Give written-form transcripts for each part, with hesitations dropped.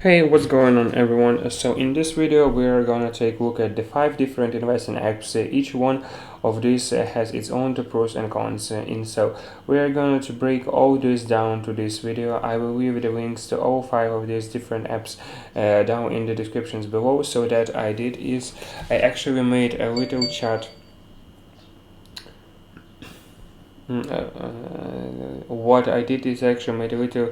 Hey, what's going on everyone? So in this video we are gonna take a look at the 5 different investing apps. Each one of these has its own pros and cons so we are going to break all this down to this video. I will leave the links to all 5 of these different apps down in the descriptions below. So that I did is I actually made a little chart. What I did is actually made a little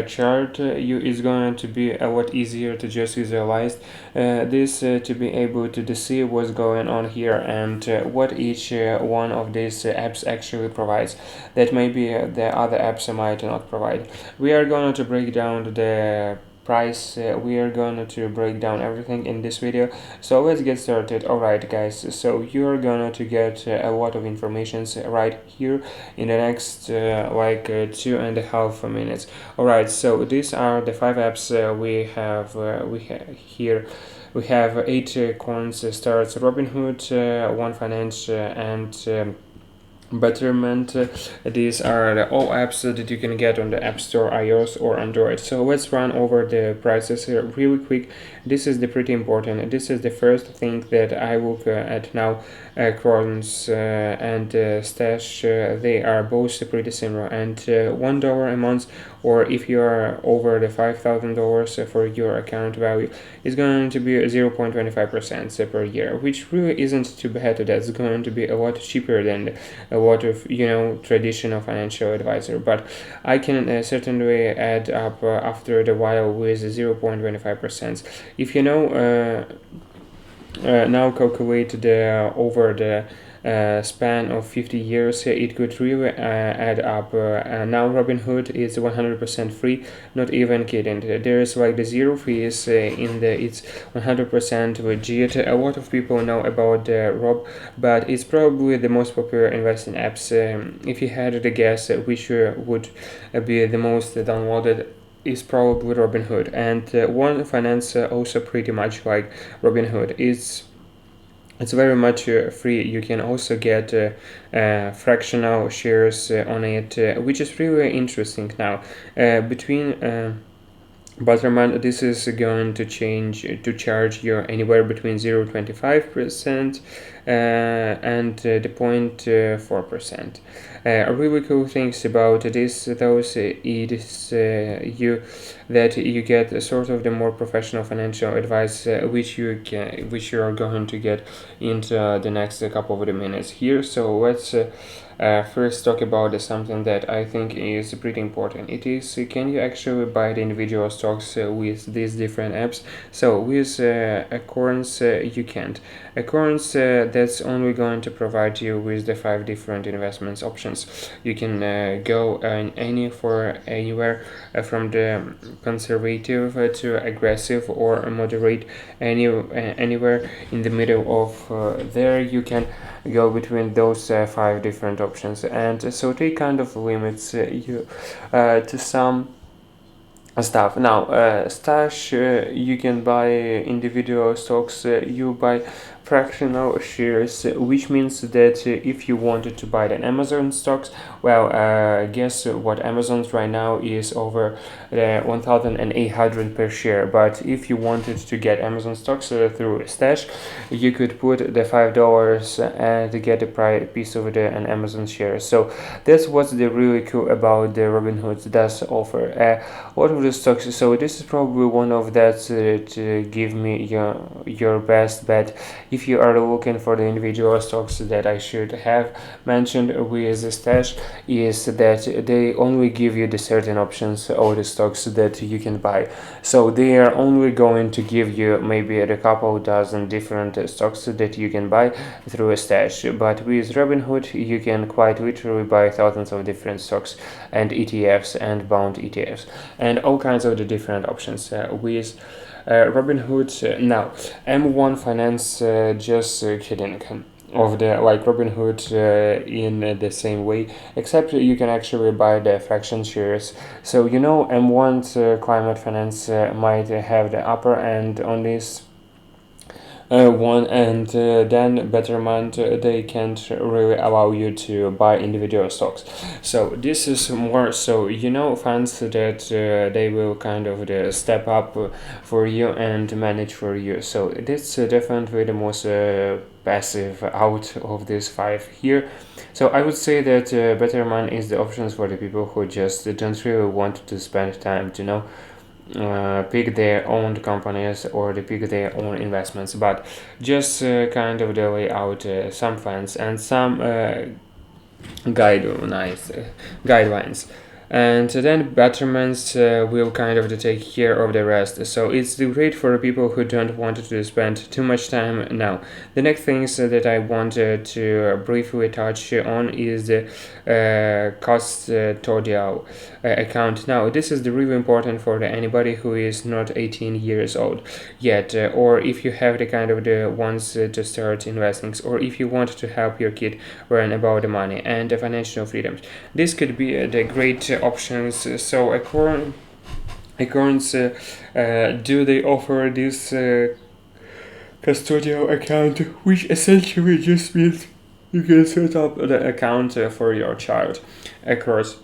chart. You is going to be a lot easier to just visualize this to be able to see what's going on here and what each one of these apps actually provides that maybe the other apps might not provide. We are going to break down the price. We are going to break down everything in this video, so let's get started. Alright guys, so you're going to get a lot of information right here in the next 2.5 minutes. Alright, so these are the 5 apps we have here. We have 8 coins. Starts Robinhood, One Finance, and Betterment. These are all apps that you can get on the App Store, iOS or Android. So let's run over the prices here really quick. This is the pretty important. This is the first thing that I look at now. Crowns and Stash, they are both pretty similar, and $1 a month, or if you are over the $5,000 for your account value, is going to be 0.25% per year, which really isn't too bad. That's going to be a lot cheaper than a lot of traditional financial advisor, but I can certainly add up after the while with 0.25%. If now calculate the over the span of 50 years, it could really add up. Now Robinhood is 100% free, not even kidding. There is like the zero fees in the it's 100% legit. A lot of people know about the Rob, but it's probably the most popular investing apps. If you had to guess which would be the most downloaded, is probably Robinhood, and One Finance also pretty much like Robinhood. It's very much free. You can also get fractional shares on it, which is really interesting now. Between Butterman, this is going to change to charge you anywhere between 0.25% and the 0.4%. Really cool things about this, those it is that you get sort of the more professional financial advice, which you are going to get into the next couple of the minutes here. So let's first talk about something that I think is pretty important. It is, can you actually buy the individual stocks with these different apps? So with Acorns you can't. Acorns, that's only going to provide you with the 5 different investments options. You can go anywhere from the conservative to aggressive or moderate, anywhere in the middle of there. You can go between those 5 different options, and so they kind of limits you to some stuff. Now Stash, you can buy individual stocks. You buy fractional shares, which means that if you wanted to buy the Amazon stocks, well, guess what? Amazon's right now is over 1,800 per share. But if you wanted to get Amazon stocks through Stash, you could put the $5 and get a piece of an Amazon share. So that's what's the really cool about the Robinhood does offer. What of the stocks? So this is probably one of that to give me your best bet if you are looking for the individual stocks that I should have mentioned with Stash, is that they only give you the certain options or the stocks that you can buy. So they are only going to give you maybe a couple dozen different stocks that you can buy through a Stash. But with Robinhood, you can quite literally buy thousands of different stocks and ETFs and bound ETFs and all kinds of the different options with Robinhood. Now M1 Finance, just kidding, of the like Robinhood in the same way, except you can actually buy the fraction shares. So M1's Climate Finance might have the upper end on this one, and then Betterment they can't really allow you to buy individual stocks. So this is more so, funds that they will kind of step up for you and manage for you. So this definitely the most passive out of these five here. So I would say that Betterment is the options for the people who just don't really want to spend time to pick their own companies or they pick their own investments, but just kind of the lay out some plans and some guidelines, and then betterments will kind of take care of the rest. So it's great for people who don't want to spend too much time now. The next things that I wanted to briefly touch on is the custodial account. Now this is really important for anybody who is not 18 years old yet, or if you have the kind of the ones to start investing, or if you want to help your kid learn about the money and the financial freedoms. This could be the great options. So Acorns, do they offer this custodial account, which essentially just means you can set up the account for your child. Acorns,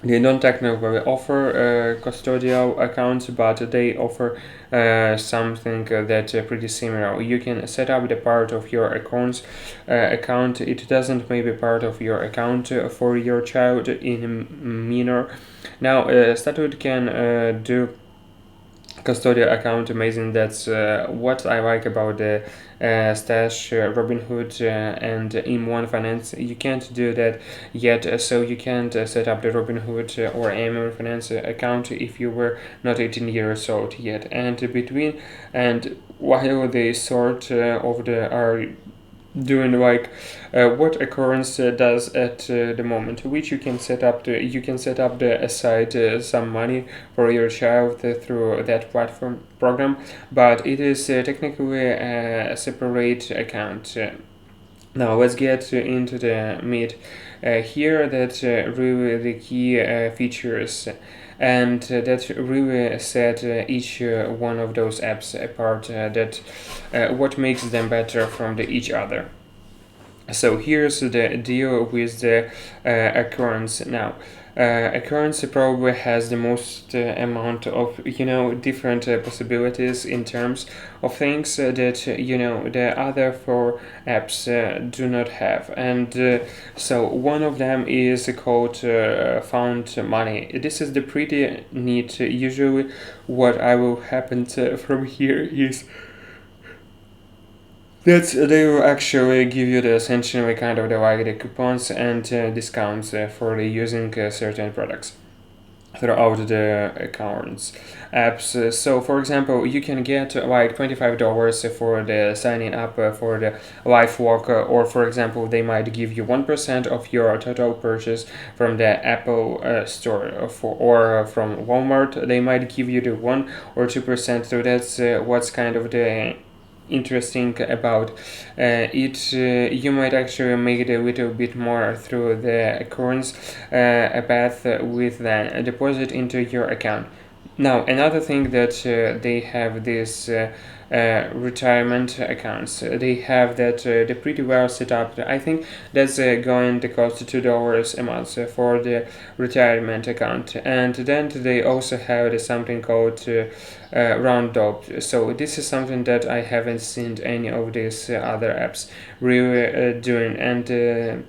they don't technically offer custodial accounts, but they offer something that's pretty similar. You can set up the part of your account. It doesn't maybe part of your account for your child in minor. Now, Statute can do custodial account amazing. That's what I like about the Stash, Robinhood, and in1 Finance. You can't do that yet, so you can't set up the Robinhood or in1 Finance account if you were not 18 years old yet. And between and while they sort of the are doing like what occurrence does at the moment, which you can set up the aside some money for your child through that platform program, but it is technically a separate account. Now let's get into the meat here. That really the key features and that really set each one of those apps apart, that what makes them better from each other. So here's the deal with the occurrence. Now occurrence probably has the most amount of different possibilities in terms of things that the other four apps do not have, and so one of them is called found money. This is the pretty neat. Usually what I will happen from here is that they will actually give you the essentially kind of the coupons and discounts for the using certain products throughout the accounts apps. So for example, you can get like $25 for the signing up for the live walk, or for example they might give you 1% of your total purchase from the Apple store, or from Walmart they might give you the 1 or 2%. So that's what's kind of the interesting about it. You might actually make it a little bit more through the occurrence path with the deposit into your account. Now another thing that they have this retirement accounts. They have that they pretty well set up. I think that's going to cost $2 a month for the retirement account, and then they also have something called roundup. So this is something that I haven't seen any of these other apps really doing, and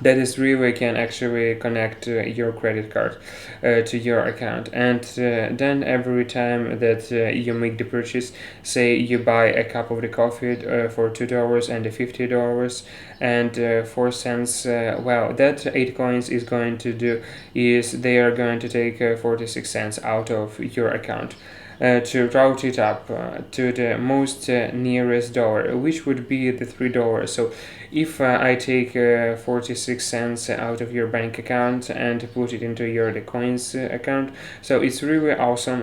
that is really can actually connect your credit card to your account, and then every time that you make the purchase, say you buy a cup of the coffee for $2 and $50 and 4 cents, well, that 8 coins is going to do is they are going to take 46 cents out of your account to route it up to the most nearest dollar, which would be the $3. So if I take 46 cents out of your bank account and put it into your the coins account, so it's really awesome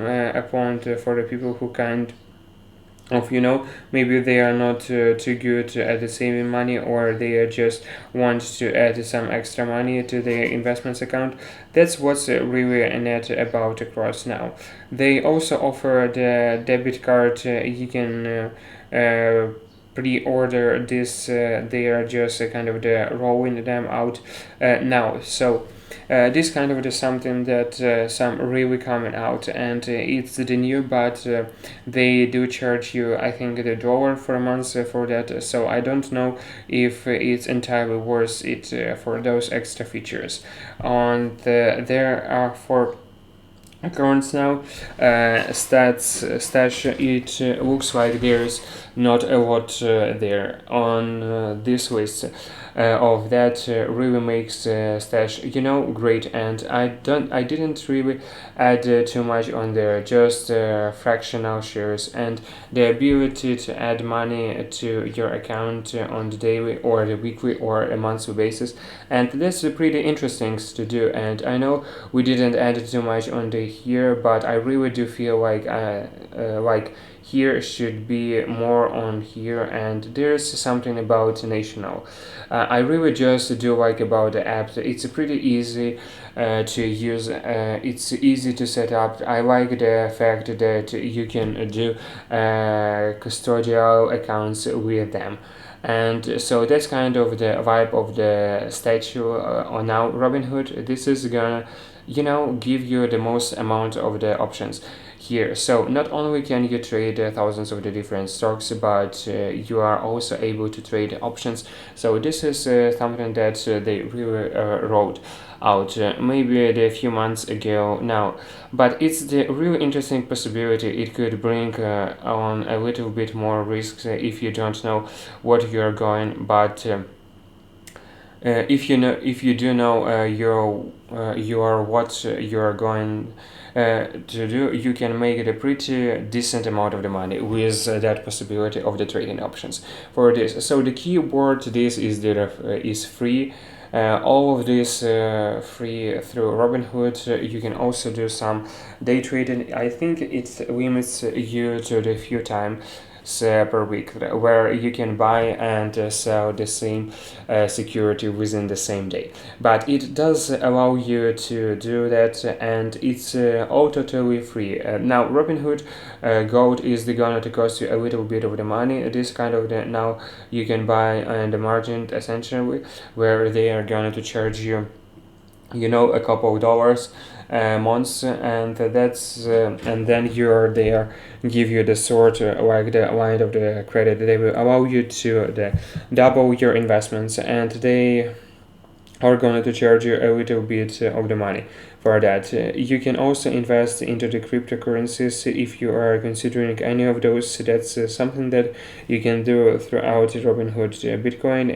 point for the people who can't of maybe they are not too good at the saving money, or they just want to add some extra money to their investments account. That's what's really net about across now. They also offer the debit card. You can pre-order this. They are just kind of the rolling them out now. So this kind of is something that some really coming out, and it's the new, but they do charge you, I think, the dollar for a month for that. So I don't know if it's entirely worth it for those extra features. And there are for accounts now, stash, it looks like there's not a lot there on this list of that really makes stash great. And I didn't really add too much on there, just fractional shares and the ability to add money to your account on the daily or the weekly or a monthly basis. And that's pretty interesting to do. And I know we didn't add too much on the here, but I really do feel like here should be more on here. And there's something about national I really just do like about the app. It's pretty easy to use. It's easy to set up. I like the fact that you can do custodial accounts with them. And so that's kind of the vibe of the statue on now Robinhood. This is gonna give you the most amount of the options here. So not only can you trade thousands of the different stocks, but you are also able to trade options. So this is something that they really wrote out maybe a few months ago now, but it's the really interesting possibility. It could bring on a little bit more risks if you don't know what you're going, but if you do know your what you're going to do, you can make it a pretty decent amount of the money with that possibility of the trading options for this. So the key word to this is is free. All of this free through Robinhood. You can also do some day trading. I think it limits you to the few times per week where you can buy and sell the same security within the same day, but it does allow you to do that, and it's all totally free. Now Robinhood Gold is gonna to cost you a little bit of the money. This kind of now you can buy on the margin essentially, where they are going to charge you a couple of dollars months, and that's and then you're there give you the sort like the line of the credit. They will allow you to double your investments, and they are going to charge you a little bit of the money for that. You can also invest into the cryptocurrencies if you are considering any of those. That's something that you can do throughout Robinhood. Bitcoin,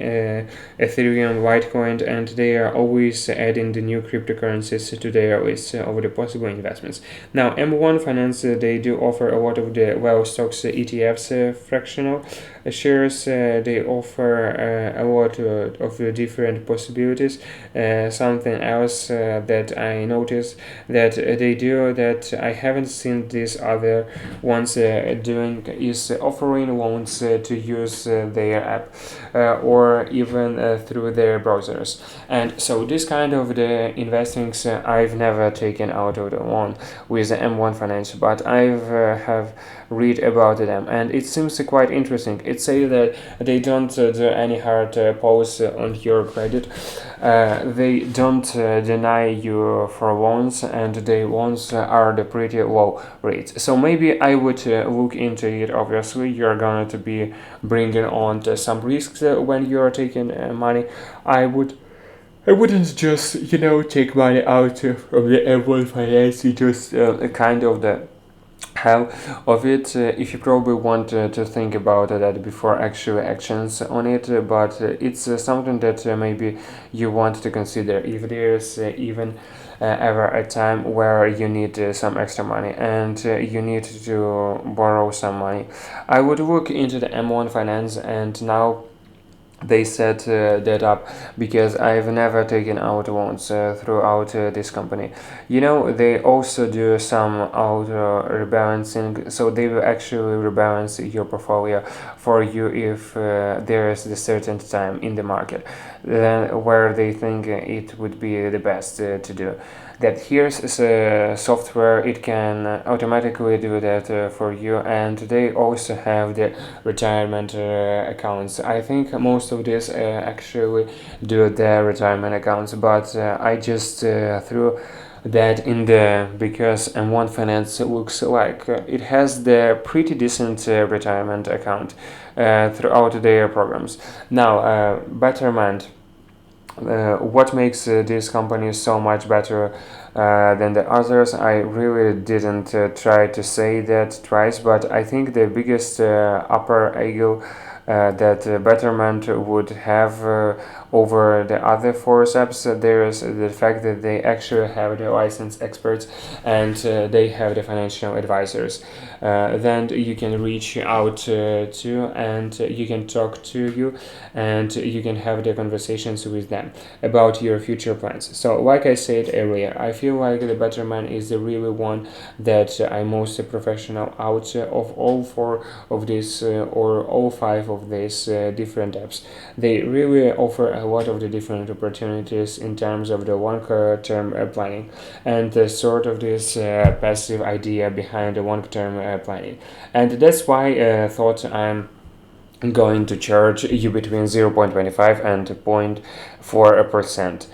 Ethereum, Litecoin, and they are always adding the new cryptocurrencies to their list of the possible investments. Now, M1 Finance, they do offer a lot of the stocks ETFs, fractional shares. They offer a lot of different possibilities. Something else that I noticed that they do that I haven't seen these other ones doing is offering loans to use their app or even through their browsers. And so this kind of the investings I've never taken out of the loan with the M1 Finance, but I've have read about them, and it seems quite interesting. It says that they don't do any hard pulls on your credit. They don't deny you for loans, and the loans are the pretty low rates. So maybe I would look into it. Obviously, you're going to be bringing on some risks when you're taking money. I wouldn't just take money out from the M1 Finance. Just kind of the how of it. If you probably want to think about that before actual actions on it, but it's something that maybe you want to consider if there's even ever a time where you need some extra money and you need to borrow some money. I would look into the M1 Finance, and now they set that up because I've never taken out loans throughout this company. They also do some auto rebalancing, so they will actually rebalance your portfolio for you if there is a certain time in the market then where they think it would be the best to do that. Here's a software, it can automatically do that for you, and they also have the retirement accounts. I think most of this actually do their retirement accounts, but I just threw that in there because M1 Finance looks like it has the pretty decent retirement account throughout their programs. Now, Betterment, what makes this company so much better than the others? I really didn't try to say that twice, but I think the biggest upper ego that Betterment would have over the other four apps, there is the fact that they actually have the licensed experts and they have the financial advisors. Then you can reach out to and you can talk to you and you can have the conversations with them about your future plans. So like I said earlier, I feel like the Betterment is the really one that I'm most professional out of all four of these or all five of these different apps. They really offer a lot of the different opportunities in terms of the long-term planning and sort of this passive idea behind the long-term planning. And that's why I thought I'm going to charge you between 0.25 and 0.4%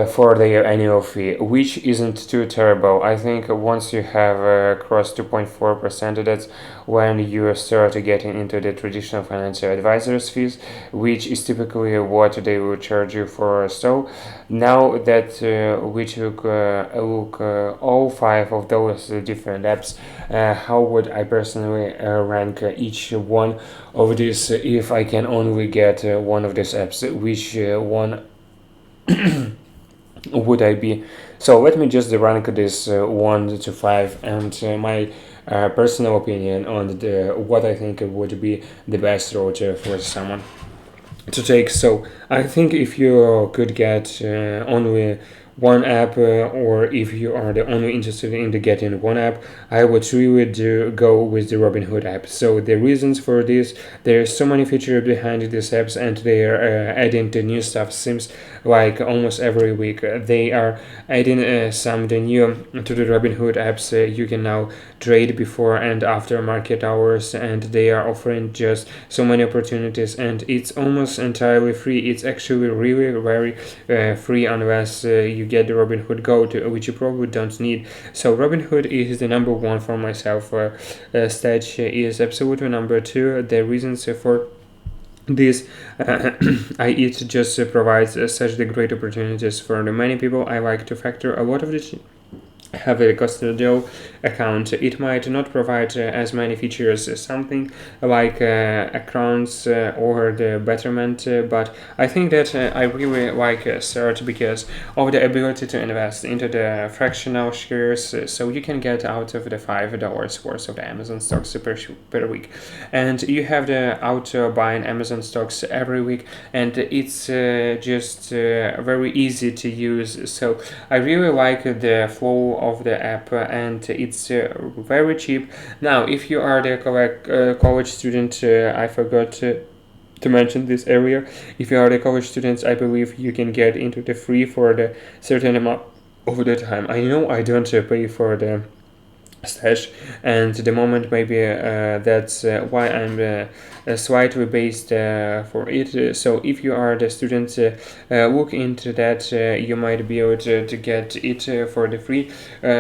for their annual fee, which isn't too terrible. I think once you have crossed 2.4%, that's when you start getting into the traditional financial advisors fees, which is typically what they will charge you for. So now that we took a look all five of those different apps, how would I personally rank each one of these if I can only get one of these apps? Which one would I be? So let me just rank this 1 to 5 and my personal opinion on what I think would be the best route for someone to take. So I think if you could get only one app or if you are the only interested in the getting one app, I would really do go with the Robinhood app. So the reasons for this, there's so many features behind these apps and they are adding the new stuff. Seems like almost every week they are adding some the new to the Robinhood apps. You can now trade before and after market hours, and they are offering just so many opportunities, and it's almost entirely free. It's actually really very free unless you get the Robinhood Gold, which you probably don't need. So Robinhood is the number one for myself. Stage is absolutely number two. The reasons for this it just provides such the great opportunities for the many people. I like to factor a lot of the have a custodial account. It might not provide as many features as something like accounts or the Betterment, but I think that I really like Search because of the ability to invest into the fractional shares, so you can get out of the $5 worth of the Amazon stocks per week, and you have the auto buying Amazon stocks every week, and it's just very easy to use. So I really like the flow of the app, and it's very cheap. Now, if you are the college student, I forgot to mention this earlier. If you are the college students, I believe you can get into the free for the certain amount of the time. I know I don't pay for the stash, and the moment maybe that's why I'm slightly based for it. So if you are the student, look into that. You might be able to get it for the free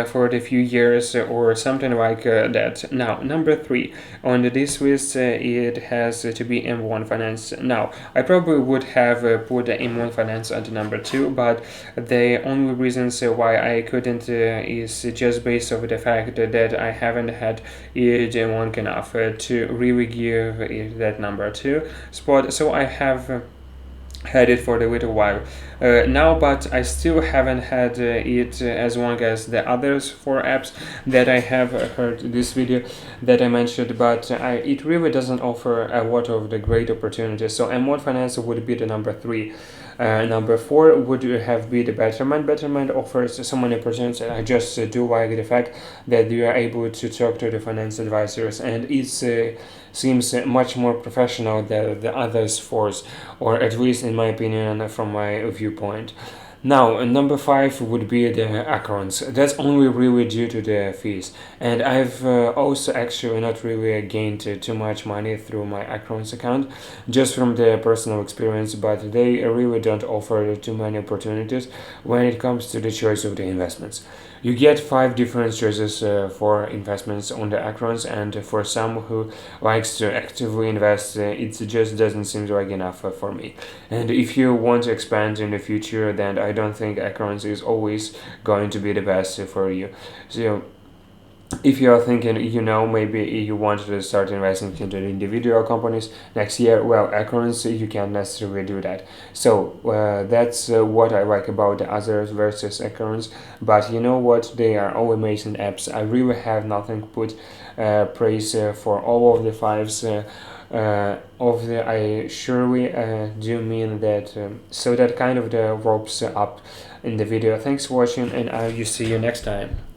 for the few years or something like that. Now, number 3 on this list, it has to be M1 Finance. Now, I probably would have put the M1 Finance at number 2, but the only reasons why I couldn't is just based on the fact that I haven't had it long enough to really give it that number 2 spot. So I have had it for a little while now, but I still haven't had it as long as the others four apps that I have heard this video that I mentioned, but it really doesn't offer a lot of the great opportunities. So M1 Finance would be the number three. Number four would have be the Betterment. Betterment offers so many opportunities. I just do like the fact that you are able to talk to the finance advisors, and it's seems much more professional than the others fours, or at least in my opinion, from my viewpoint. Now, number five would be the accounts. That's only really due to the fees, and I've also actually not really gained too much money through my accounts account, just from the personal experience. But they really don't offer too many opportunities when it comes to the choice of the investments. You get five different choices for investments on the accounts, and for some who likes to actively invest, it just doesn't seem like enough for me. And if you want to expand in the future, then I don't think accounts is always going to be the best for you. So if you are thinking, maybe you want to start investing into the individual companies next year, well, Acorns, you can't necessarily do that. So that's what I like about the others versus Acorns. But you know what? They are all amazing apps. I really have nothing put praise for all of the fives. Of the I surely do mean that. So that kind of the ropes up in the video. Thanks for watching, and I will see you next time.